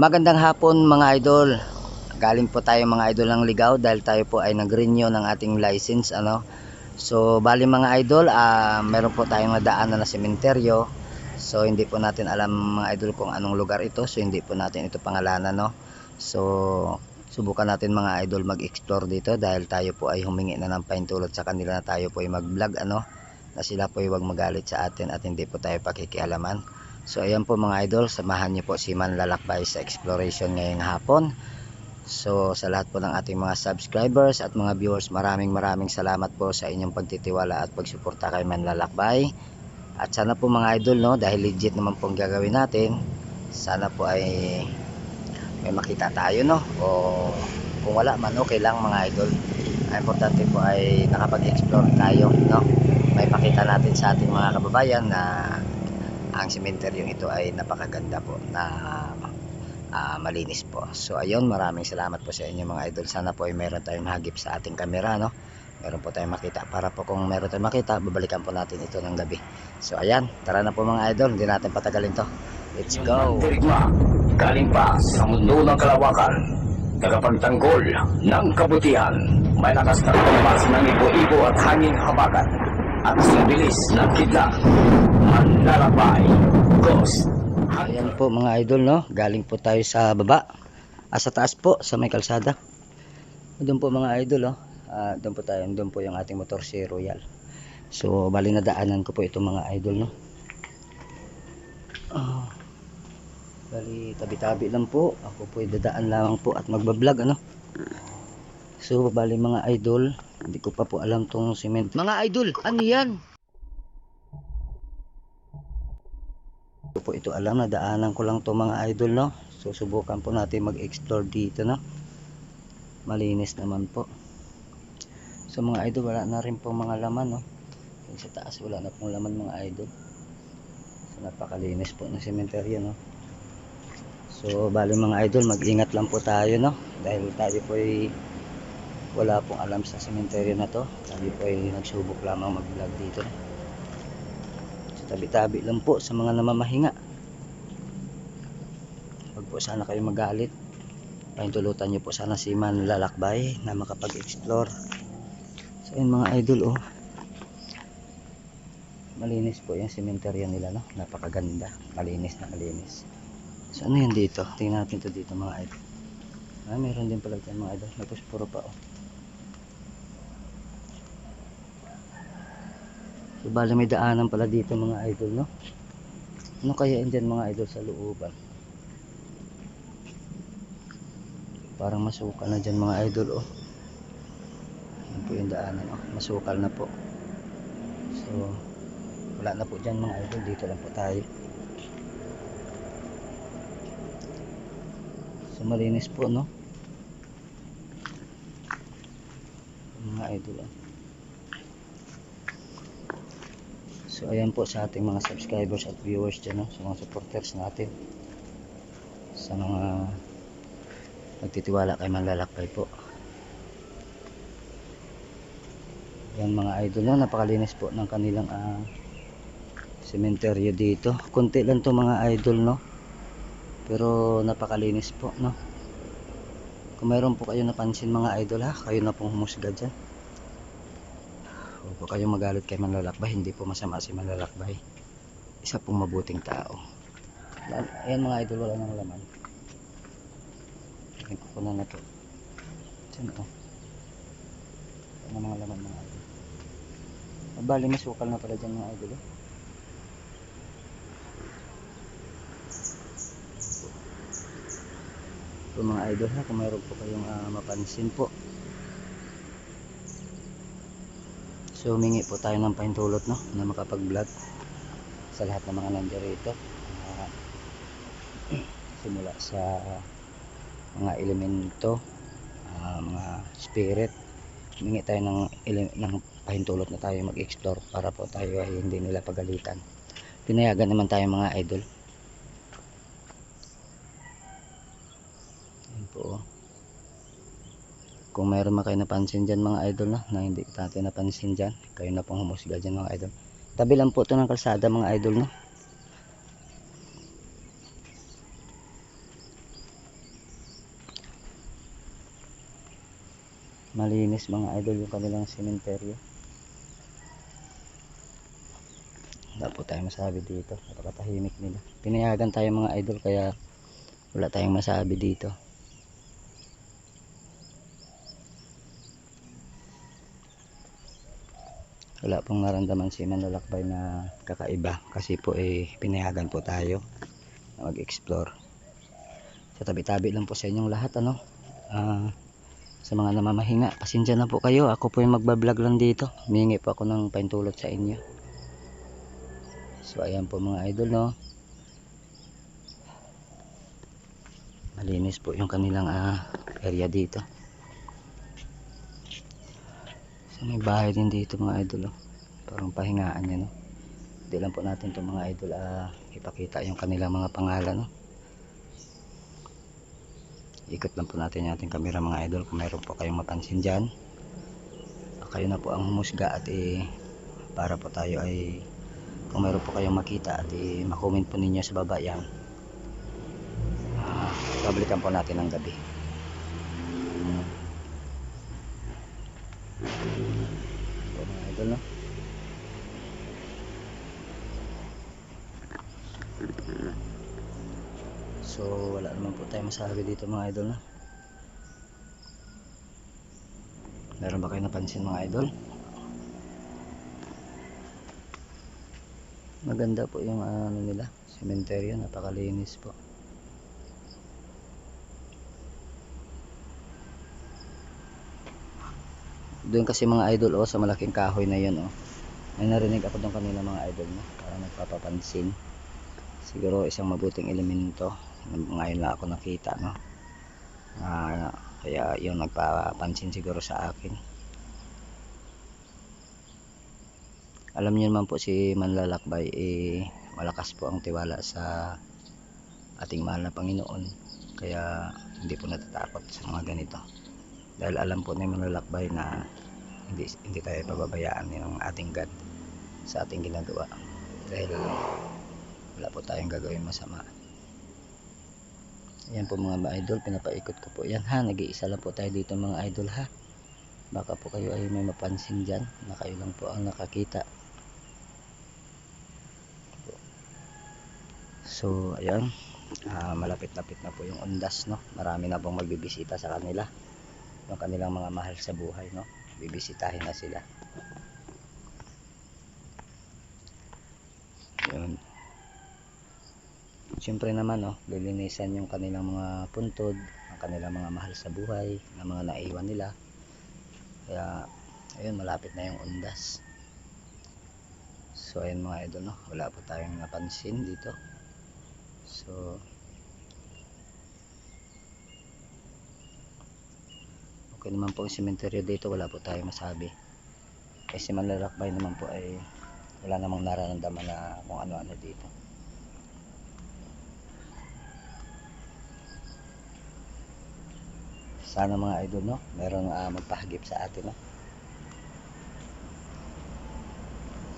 Magandang hapon mga idol. Galing po tayo mga idol ng Ligaw dahil tayo po ay nag-renew ng ating license So bali mga idol, meron po tayong nadaanan na sementeryo. So hindi po natin alam mga idol kung anong lugar ito. So hindi po natin ito pangalanan So subukan natin mga idol mag-explore dito dahil tayo po ay humingi na ng pahintulot sa kanila na tayo po ay mag-vlog na sila po ay huwag magalit sa atin at hindi po tayo pakikialaman. So ayan po mga idol, samahan niyo po si Manlalakbay sa exploration ngayong hapon. So sa lahat po ng ating mga subscribers at mga viewers, maraming salamat po sa inyong pagtitiwala at pagsuporta kay Manlalakbay. At sana po mga idol dahil legit naman pong gagawin natin, sana po ay may makita tayo o kung wala man okay lang mga idol. Ang importante po ay nakapag-explore tayo may makita natin sa ating mga kababayan na ang sementeryong ito ay napakaganda po na malinis po. So ayun, maraming salamat po sa inyo mga idol. Sana po ay meron tayong mahagip sa ating kamera meron po tayong makita, para po kung meron tayong makita, babalikan po natin ito ng gabi. So ayan, tara na po mga idol, hindi natin patagalin to. Let's go. Dirigma, galing pa sa mundo ng kalawakan, tagapagtanggol ng kabutihan, may lakas na tumbas ng ibo-ibo at hanging habagat, at sa bilis ng kidlat, Manlalakbay Ghost. Ayan po mga idol galing po tayo sa baba, sa taas po sa may kalsada. Doon po mga idol doon po tayo, doon po yung ating motor si Royal. So bali na daanan ko po ito mga idol bali tabi-tabi lang po, ako po dadaan lamang po at magbablog So bali mga idol, hindi ko pa po alam tong cement. Mga idol, ano yan? Po ito alam na daanan ko lang to mga idol So subukan po natin mag-explore dito Malinis naman po. So mga idol, wala na rin po mga laman Yung sa taas wala na pong laman mga idol. So napakalinis po ng sementeryo So bali mga idol, mag-ingat lang po tayo dahil tayo po ay wala pong alam sa sementeryo na to. Tayo po ay nagsubok lamang mag-vlog dito tabi-tabi lang po sa mga namamahinga. Huwag po sana kayo magalit. Pahintulutan nyo po sana si Manlalakbay na makapag-explore. So yun mga idol malinis po yung sementeryo nila napakaganda, malinis na malinis. So ano yan dito? Tingnan natin to dito mga idol. Meron din pala dyan mga idol, nagpuspuro pa So bali may daanan pala dito mga idol Ano kaya andyan mga idol sa looban? Parang masukal na dyan mga idol Yan po yung daanan masukal na po. So wala na po dyan mga idol, dito lang po tayo. So malinis po mga idol So ayan po sa ating mga subscribers at viewers dyan sa mga supporters natin, sa mga nagtitiwala kay Manlalakbay po. Yan mga idol napakalinis po ng kanilang sementeryo dito. Konti lang to mga idol pero napakalinis po Kung mayroon po kayo napansin mga idol kayo na pong humusga dyan. Huwag po kayong magalit kay Manlalakbay, hindi po masama si Manlalakbay, isa pong mabuting tao. Ayan mga idol, wala nang laman. Tingin ko na to. Diyan ano mga laman mga idol. Bali masukal na pala dyan mga idol So mga idol kung mayroon po kayong mapansin po, so humingi po tayo ng pahintulot na makapag-vlog sa lahat ng mga nandirito, simula sa mga elemento, mga spirit. Humingi tayo ng pahintulot na tayo mag-explore para po tayo ay hindi nila pagalitan. Pinayagan naman tayo mga idol. Yan po Kung mayroon kayo napansin dyan mga idol na hindi natin napansin dyan, kayo na pong humusga dyan mga idol. Tabi lang po ito ng kalsada mga idol Malinis mga idol yung kanilang sementeryo. Wala po tayong masabi dito, napakatahimik nila. Pinayagan tayo mga idol kaya wala tayong masabi dito. Wala pong naramdaman si manlalakbay na kakaiba kasi po pinayagan po tayo na mag-explore. Sa tabi-tabi lang po sa inyong lahat sa mga namamahinga, pasensya na po kayo, ako po yung magbablog lang dito, humingi po ako ng paintulot sa inyo. So ayan po mga idol, no, malinis po yung kanilang area dito. So may bahay din dito mga idol, parang pahingaan niya, no. Hindi lang po natin itong mga idol ipakita yung kanilang mga pangalan, no. Ikot lang po natin yung ating camera mga idol. Kung mayroon po kayong mapansin dyan, kayo na po ang humusga at para po tayo ay kung mayroon po kayong makita at makomment po ninyo sa baba yan. Babalikan po natin ang gabi. So mga idol, no, so wala naman po tayo masabi dito mga idol, no. Meron ba kayo napansin mga idol? Maganda po yung nila, sementeryo, napakalinis po. Doon kasi mga idol sa malaking kahoy na yun may narinig ako doon kanina mga idol, no, parang nagpapapansin. Siguro isang mabuting elemento ngayon lang ako nakita, no. Kaya yun nagpapansin siguro sa akin. Alam niyo naman po si manlalakbay malakas po ang tiwala sa ating mahal na Panginoon, kaya hindi po natatakot sa mga ganito, dahil alam po ni manlalakbay na hindi tayo pababayaan ng ating God sa ating ginagawa, dahil wala po tayong gagawin masama. Ayan po mga idol, pinapaikot ko po yan nag-iisa lang po tayo dito mga idol baka po kayo ay may mapansin dyan na kayo lang po ang nakakita. So ayan, malapit-lapit na po yung undas, no. Marami na pong magbibisita sa kanila, yung kanilang mga mahal sa buhay, no. Bibisitahin na sila. Yun. Siyempre naman, lilinisan yung kanilang mga puntod, ang kanilang mga mahal sa buhay na mga naiwan nila. Kaya ayun, malapit na yung undas. So ayun mga idol, no, wala po tayong napansin dito. So okay naman po ang sementeryo dito, wala po tayong masabi. Kasi manlalakbay naman po ay wala namang nararamdaman na kung ano-ano dito. Sana mga idol, no, meron magpahagip sa atin, no,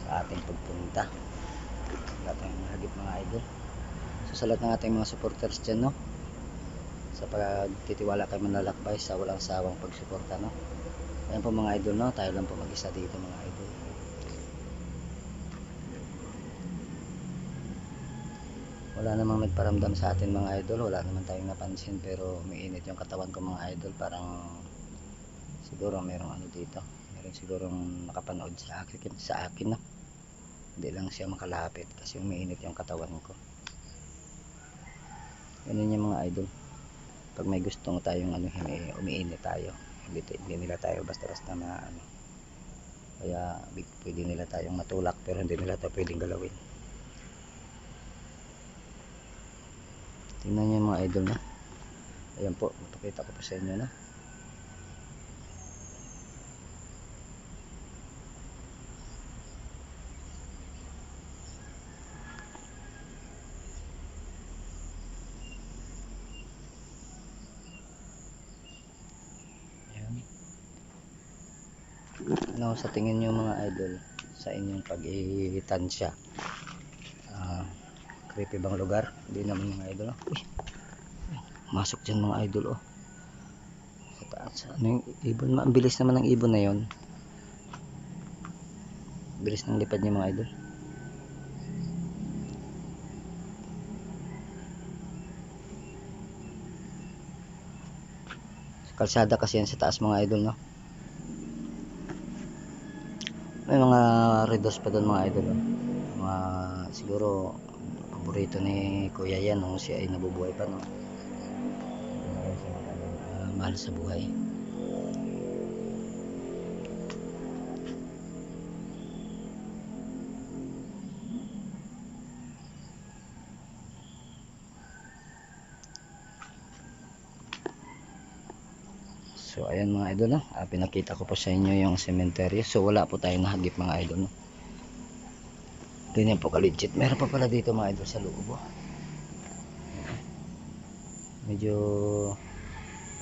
sa ating pagpunta. Wala tayong mahagip mga idol. So sa lahat ng ating mga supporters dyan, no, sa pagtitiwala kay manlalakbay, sa walang sawang pagsuporta, no. Ayan po mga idol, no, tayo lang po mag-isa dito mga idol. Wala namang nagparamdam sa atin mga idol, wala naman tayong napansin, pero umiinit yung katawan ko mga idol. Parang siguro mayroong ano dito, mayroong sigurong nakapanood sa akin, no. Hindi lang siya makalapit kasi umiinit yung katawan ko. Ganun yung mga idol, pag may gustong tayong umiinit tayo, hindi nila tayo basta-basta kaya pwede nila tayong matulak pero hindi nila tayo pwedeng galawin. Tingnan nyo yung mga idol, na ayan po, mapakita ko pa sa inyo, na ano sa tingin nyo mga idol sa inyong pag-itansya? Creepy bang lugar? Hindi naman mga idol, no? Uy, masok dyan mga idol, sa taas. Ano yung ibon? Ang bilis naman ng ibon na yon. Bilis ng lipad niya mga idol. Kalsada kasi yan sa taas mga idol, no? May mga redos pa doon mga idol, no? Mga siguro paborito ni kuya yan nung siya ay nabubuhay pa, no? Mahal sa buhay. So ayan mga idol, no? Pinakita ko po sa inyo yung cemetery. So wala po tayong nahagip mga idol, no? Ganyan po ka-legit. Meron pa pala dito mga idol sa loob, oh. Medyo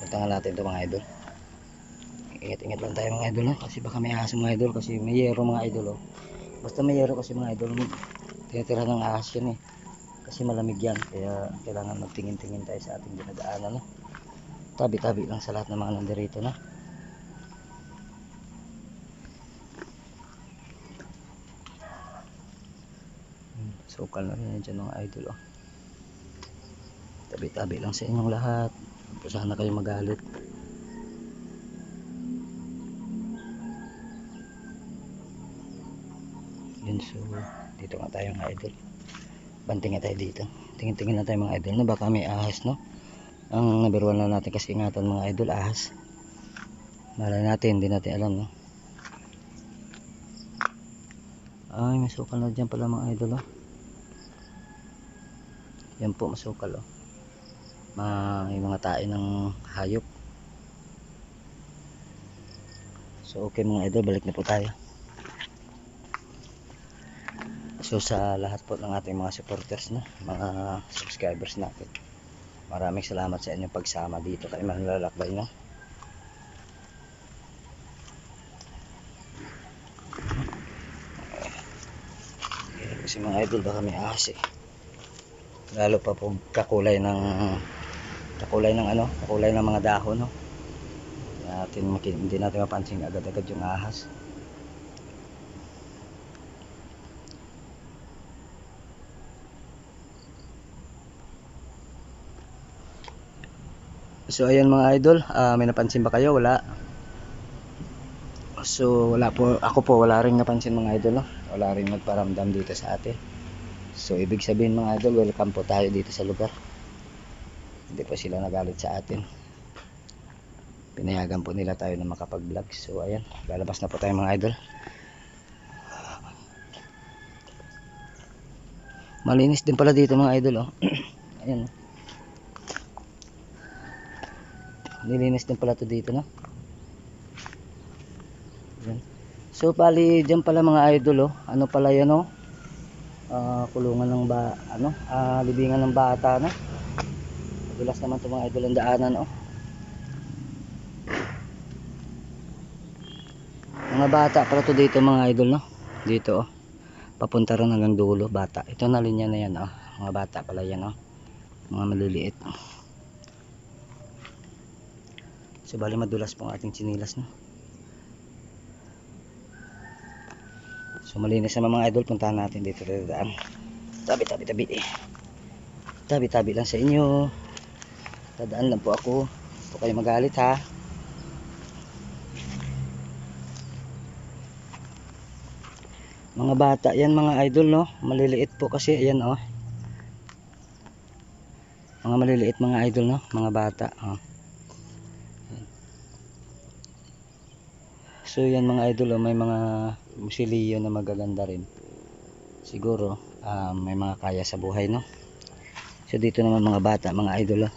punta natin ito mga idol. Ingat-ingat lang tayo mga idol, no? Kasi baka may ahas mga idol. Kasi may yero mga idol, oh. Basta may yero kasi mga idol, tinitira ng ahas yan, eh. Kasi malamig yan. Kaya kailangan magtingin-tingin tayo sa ating dinadaanan, no? Tabi-tabi lang sa lahat ng mga nandirito, na. Sukal na rin yan dyan mga idol, oh. Tabi-tabi lang sa inyong lahat. Sana kayo magalit. Yun, so dito nga tayo mga idol. Banting nga tayo dito. Tingin-tingin na tayo mga idol, no? Baka may ahas, no? Ang number 1 na natin kasi ingatan mga idol, ahas. Malay natin, hindi natin alam, no? Ay, may sukal na dyan pala mga idol, oh. Yan po, masukal, oh. May mga tae ng hayop. So okay mga idol, balik na po tayo. So sa lahat po ng ating mga supporters, no? Mga subscribers natin, maraming salamat sa inyong pagsama dito kay Manlalakbay, no? Kasi mga idol, baka may ahas, eh. Lalo pa po kakulay ng mga dahon, no? Hindi natin mapansin agad-agad yung ahas. So ayan mga idol, may napansin ba kayo? Wala. So wala po, ako po wala ring napansin mga idol, no? Wala ring nagparamdam dito sa atin. So ibig sabihin mga idol, welcome po tayo dito sa lugar. Hindi po sila nagalit sa atin. Pinayagan po nila tayo na makapag-vlog. So ayan, lalabas na po tayo mga idol. Malinis din pala dito mga idol, oh. Ayan, oh. Nilinis din pala to dito, no? Ayan. So pali dyan pala mga idol, oh. Ano pala yan, oh? Kulungan ng libingan ng bata, no? Madulas naman to mga idol ang daanan, oh. Mga bata pala to dito mga idol, no? Dito, oh. Papunta rin hanggang dulo, bata. Ito na linya na yan, oh. Mga bata pala yan, oh. Mga maliliit. So bali madulas po ang ating chinilas, no? So malinis naman mga idol, puntahan natin dito daan. Tabi lang sa inyo. Dadaan lang po ako. Huwag kayo magalit, ha. Mga bata yan mga idol, no? Maliliit po kasi, ayan, oh. Mga maliliit mga idol, no? Mga bata, oh. So yan mga idol, oh, may mga musilyo na magaganda rin. Siguro may mga kaya sa buhay, no? So dito naman mga bata, mga idol, oh.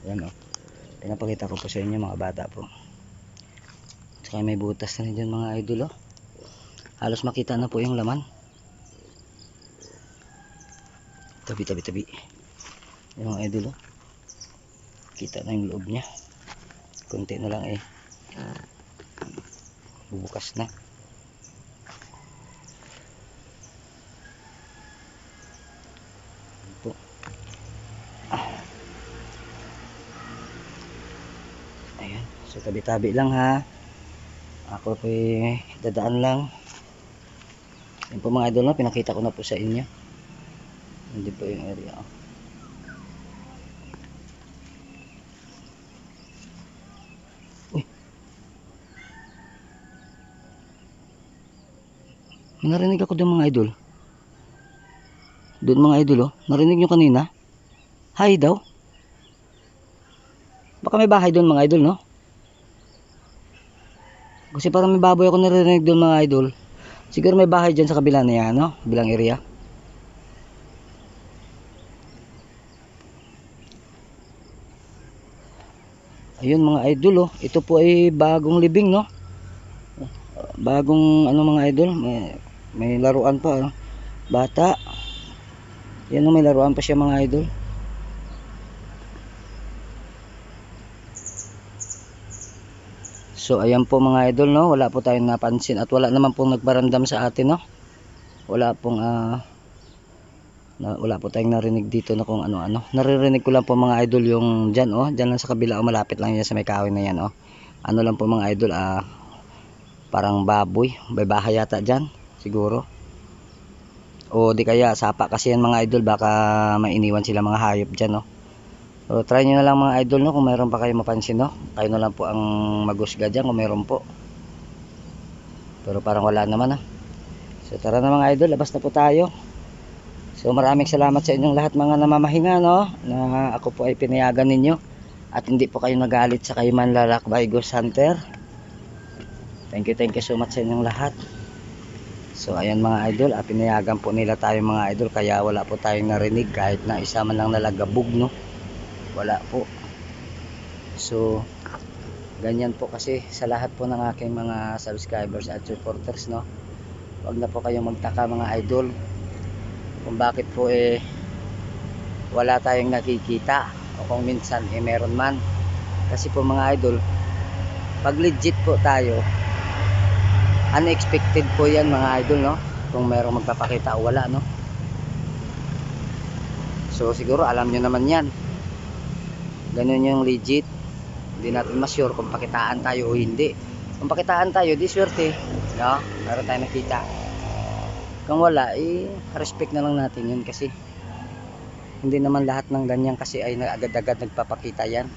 Yan, oh. Pinapakita ko po sa inyo mga bata po. Saka may butas na rin dyan mga idol, oh. Halos makita na po yung laman. Tabi. Yung mga idol, oh. Kita na yung loob niya. Kunti na lang, eh. Bubukas na. Ito. Ayan. So tabi-tabi lang ha. Ako po dadaan lang. Yan po mga idol, no? Pinakita ko na po sa inyo. Hindi po yung area. Uy. May narinig ako doon mga idol. Doon mga idol, oh. Narinig nyo kanina? Hi daw. Baka may bahay doon mga idol, no? Kasi parang may baboy ako narinig doon mga idol. Siguro may bahay dyan sa kabila na yan, no? Bilang area. Ayun mga idol, oh. Ito po ay bagong libing, no? Bagong ano mga idol, may laruan pa, no? Bata. Yan, no? May laruan pa siya mga idol. So ayan po mga idol, no? Wala po tayong napansin at wala naman pong nagbaramdam sa atin, no? Wala pong wala po tayong narinig dito na kung ano-ano. Naririnig ko lang po mga idol yung dyan, oh. Dyan lang sa kabila, oh. Malapit lang yan sa may kahoy na yan, oh. Ano lang po mga idol, parang baboy. May bahay yata dyan, siguro. O di kaya sapa kasi yan mga idol. Baka may iniwan sila mga hayop dyan, oh. So try nyo na lang mga idol, no? Kung mayroon pa kayo mapansin, no? Kayo na lang po ang magusga dyan kung mayroon po. Pero parang wala naman, So tara na mga idol, labas na po tayo. So maraming salamat sa inyong lahat mga namamahinga, no? Na ako po ay pinayagan ninyo. At hindi po kayo nagalit sa kayo manlalakbay Ghost Hunter. Thank you so much sa inyong lahat. So ayan mga idol, pinayagan po nila tayo mga idol. Kaya wala po tayong narinig kahit na isa man lang nalagabog, no? Wala po. So ganyan po kasi sa lahat po ng aking mga subscribers at supporters, no? Huwag na po kayong magtaka mga idol kung bakit po wala tayong nakikita o kung minsan meron man. Kasi po mga idol, pag legit po tayo, unexpected po yan mga idol, no? Kung merong magpapakita o wala, no? So siguro alam nyo naman yan. Ganun yung legit. Hindi natin ma-sure kung pakitaan tayo o hindi. Kung pakitaan tayo, di swerte, no? Meron tayo nakita. Kung wala, respect na lang natin yun kasi hindi naman lahat ng ganyan kasi ay agad-agad nagpapakita yan.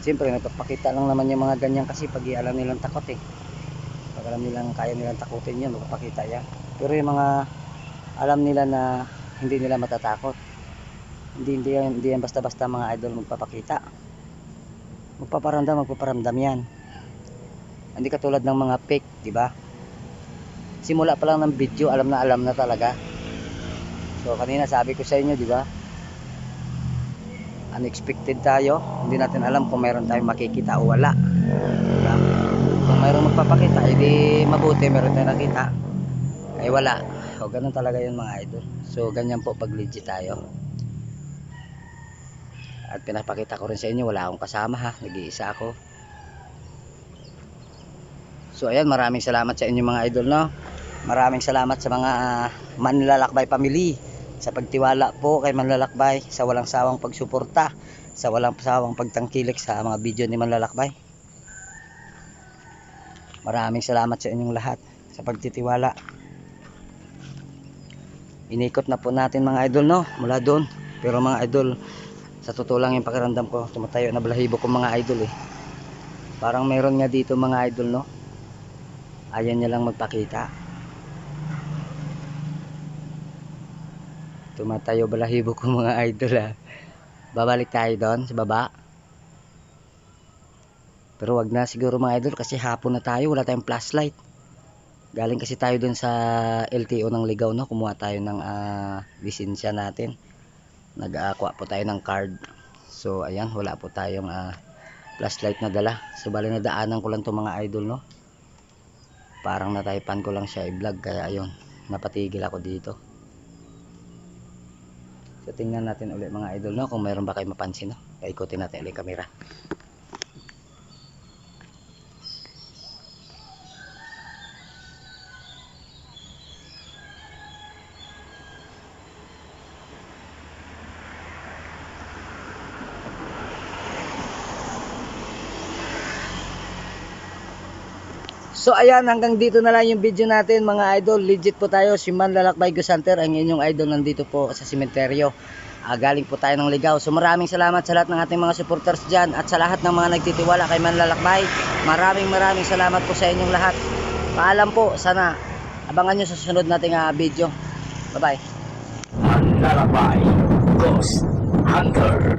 Siyempre nagpapakita lang naman yung mga ganyan kasi pag alam nilang takot, pag alam nilang kaya nilang takutin yun, magpapakita yan. Pero yung mga alam nila na hindi nila matatakot, hindi yan basta-basta mga idol magpapakita. Magpaparamdam yan. Hindi katulad ng mga fake, di ba? Simula pa lang ng video, alam na talaga. So kanina sabi ko sa inyo, di ba? Unexpected tayo, hindi natin alam kung meron tayong makikita o wala. Diba? Kung meron magpapakita, edi mabuti meron tayong nakita. Ay wala. So ganun talaga yun mga idol. So ganyan po pag legit tayo. At pinapakita ko rin sa inyo, wala akong kasama, nag-iisa ako. So ayan, maraming salamat sa inyo mga idol, no? Maraming salamat sa mga Manlalakbay family sa pagtiwala po kay Manlalakbay, sa walang sawang pagsuporta, sa walang sawang pagtangkilik sa mga video ni Manlalakbay. Maraming salamat sa inyong lahat sa pagtitiwala. Inikot na po natin mga idol, no? Mula doon. Pero mga idol, sa totoo lang yung pakiramdam ko, tumatayo na balahibo ko mga idol Parang meron nga dito mga idol, no? Ayan niya lang magpakita. Tumatayo balahibo ko mga idol Babalik tayo doon sa baba. Pero wag na siguro mga idol kasi hapon na tayo, wala tayong flashlight. Galing kasi tayo doon sa LTO ng Ligaw, no? Kumuha tayo ng lisensya natin. Nag-aqua po tayo ng card. So ayan, wala po tayong flashlight na dala. So bali na daanan ko lang to mga idol, no? Parang nataypan ko lang siya i-vlog, kaya ayun, napatigil ako dito. So tingnan natin ulit mga idol, no? Kung mayroon ba kayo mapansin, no? Ikutin natin ulit yung camera. So ayan, hanggang dito na lang yung video natin mga idol. Legit po tayo, si Manlalakbay Ghost Hunter, ang inyong idol, nandito po sa sementeryo. Galing po tayo ng Ligaw. So maraming salamat sa lahat ng ating mga supporters dyan at sa lahat ng mga nagtitiwala kay Manlalakbay. Maraming salamat po sa inyong lahat. Paalam po, sana abangan nyo sa susunod nating video. Bye bye. Manlalakbay Ghost Hunter.